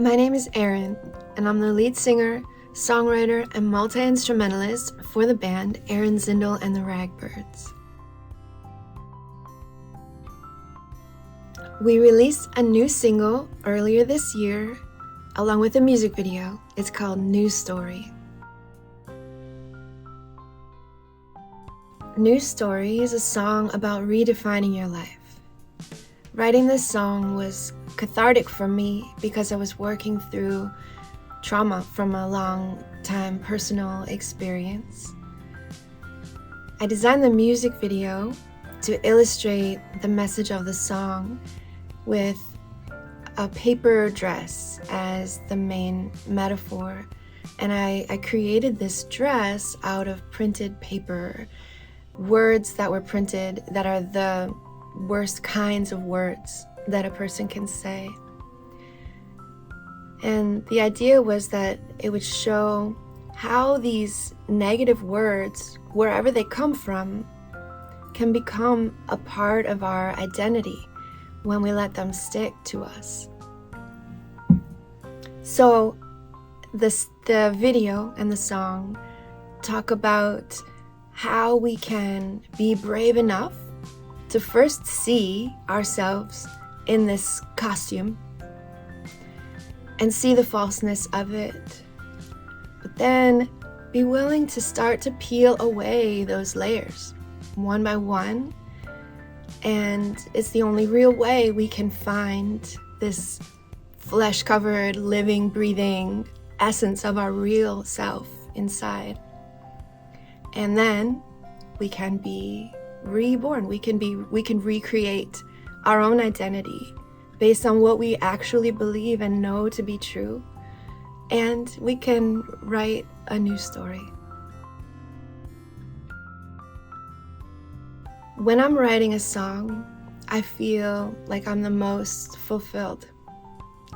My name is Erin, and I'm the lead singer, songwriter, and multi-instrumentalist for the band Erin Zindle and the Ragbirds. We released a new single earlier this year, along with a music video. It's called New Story. New Story is a song about redefining your life. Writing this song was cathartic for me because I was working through trauma from a long time personal experience. I designed the music video to illustrate the message of the song with a paper dress as the main metaphor. And I created this dress out of printed paper, words that were printed that are the worst kinds of words that a person can say. And the idea was that it would show how these negative words, wherever they come from, can become a part of our identity when we let them stick to us. So the video and the song talk about how we can be brave enough to first see ourselves in this costume and see the falseness of it, but then be willing to start to peel away those layers one by one. And it's the only real way we can find this flesh-covered, living, breathing essence of our real self inside. And then we can be reborn. We can recreate our own identity based on what we actually believe and know to be true. And we can write a new story. When I'm writing a song, I feel like I'm the most fulfilled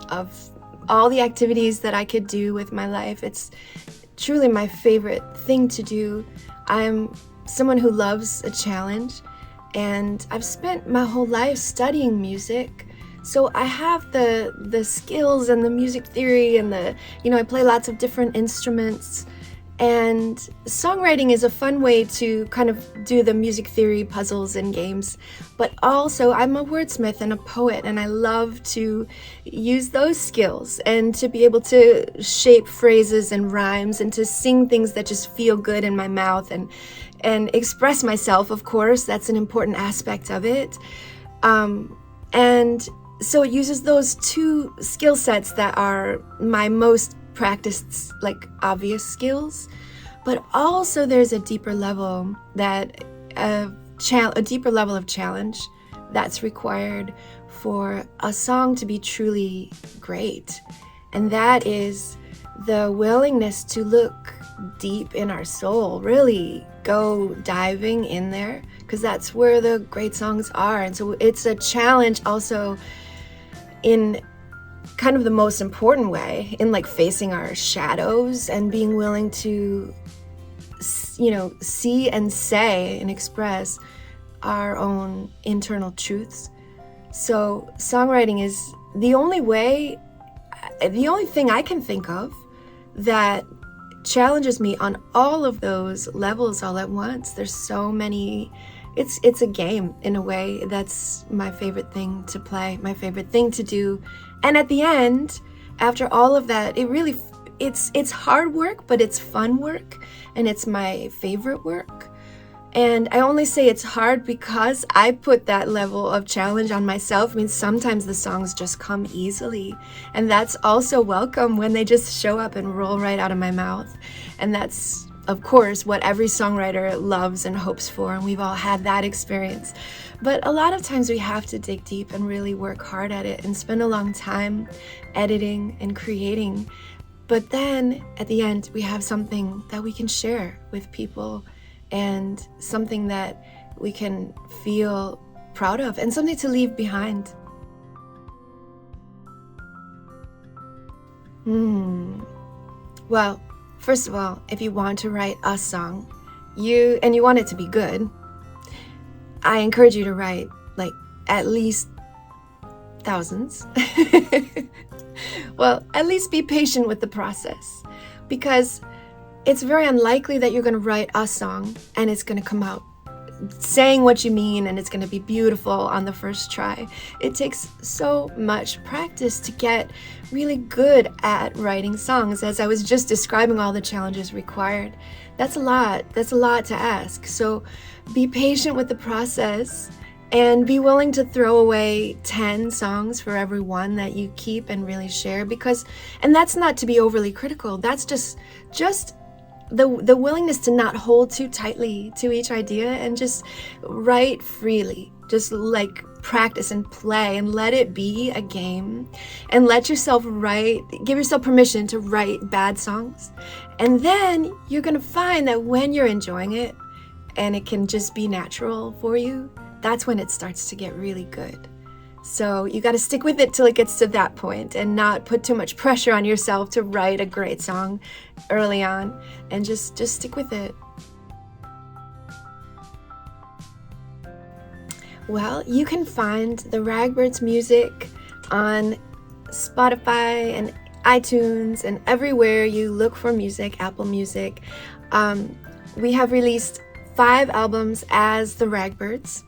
of all the activities that I could do with my life. It's truly my favorite thing to do. I'm someone who loves a challenge, and I've spent my whole life studying music. So I have the skills and the music theory and I play lots of different instruments. And songwriting is a fun way to kind of do the music theory puzzles and games. But also I'm a wordsmith and a poet, and I love to use those skills and to be able to shape phrases and rhymes and to sing things that just feel good in my mouth and express myself, of course. That's an important aspect of it. And so it uses those two skill sets that are my most practiced, obvious skills, but also there's a deeper level a deeper level of challenge that's required for a song to be truly great. And that is the willingness to look deep in our soul, really go diving in there, because that's where the great songs are. And so it's a challenge also in kind of the most important way, in facing our shadows and being willing to see and say and express our own internal truths. So songwriting is the only thing I can think of that challenges me on all of those levels all at once. There's so many. It's a game in a way. That's my favorite thing to play, my favorite thing to do. And at the end, after all of that, it's hard work, but it's fun work, and it's my favorite work. And I only say it's hard because I put that level of challenge on myself. I mean, sometimes the songs just come easily, and that's also welcome when they just show up and roll right out of my mouth. And that's, of course, what every songwriter loves and hopes for, and we've all had that experience. But a lot of times we have to dig deep and really work hard at it and spend a long time editing and creating. But then at the end, we have something that we can share with people, and something that we can feel proud of, and something to leave behind. Well, first of all, if you want to write a song, you want it to be good, I encourage you to write at least thousands. Well, at least be patient with the process, because it's very unlikely that you're going to write a song and it's going to come out saying what you mean and it's going to be beautiful on the first try. It takes so much practice to get really good at writing songs. As I was just describing all the challenges required, that's a lot to ask. So be patient with the process and be willing to throw away 10 songs for every one that you keep and really share, and that's not to be overly critical. That's just the willingness to not hold too tightly to each idea and just write freely. Just like practice and play and let it be a game, and let yourself give yourself permission to write bad songs. And then you're going to find that when you're enjoying it and it can just be natural for you, that's when it starts to get really good. So you got to stick with it till it gets to that point and not put too much pressure on yourself to write a great song early on, and just stick with it. Well, you can find the Ragbirds music on Spotify and iTunes and everywhere you look for music, Apple Music. We have released 5 albums as the Ragbirds.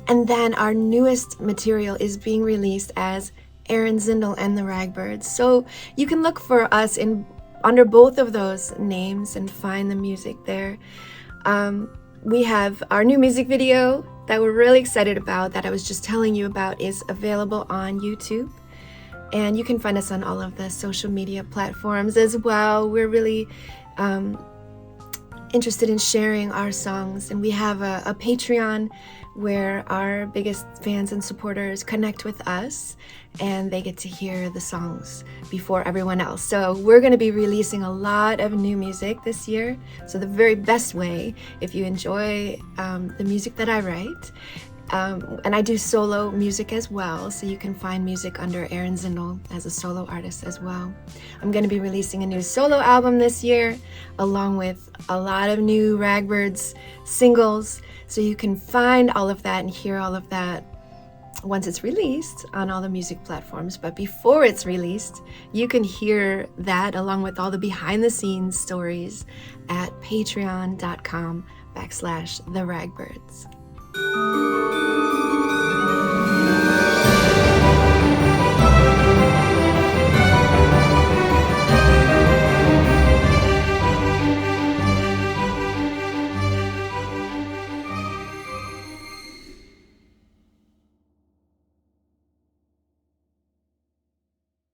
And then our newest material is being released as Erin Zindle and the Ragbirds. So you can look for us under both of those names and find the music there. We have our new music video that we're really excited about, that I was just telling you about, is available on YouTube. And you can find us on all of the social media platforms as well. We're really interested in sharing our songs, and we have a Patreon where our biggest fans and supporters connect with us and they get to hear the songs before everyone else. So we're going to be releasing a lot of new music this year. So the very best way, if you enjoy the music that I write, and I do solo music as well, so you can find music under Erin Zindle as a solo artist as well. I'm going to be releasing a new solo album this year, along with a lot of new Ragbirds singles, so you can find all of that and hear all of that once it's released on all the music platforms. But before it's released, you can hear that along with all the behind the scenes stories at patreon.com/the Ragbirds.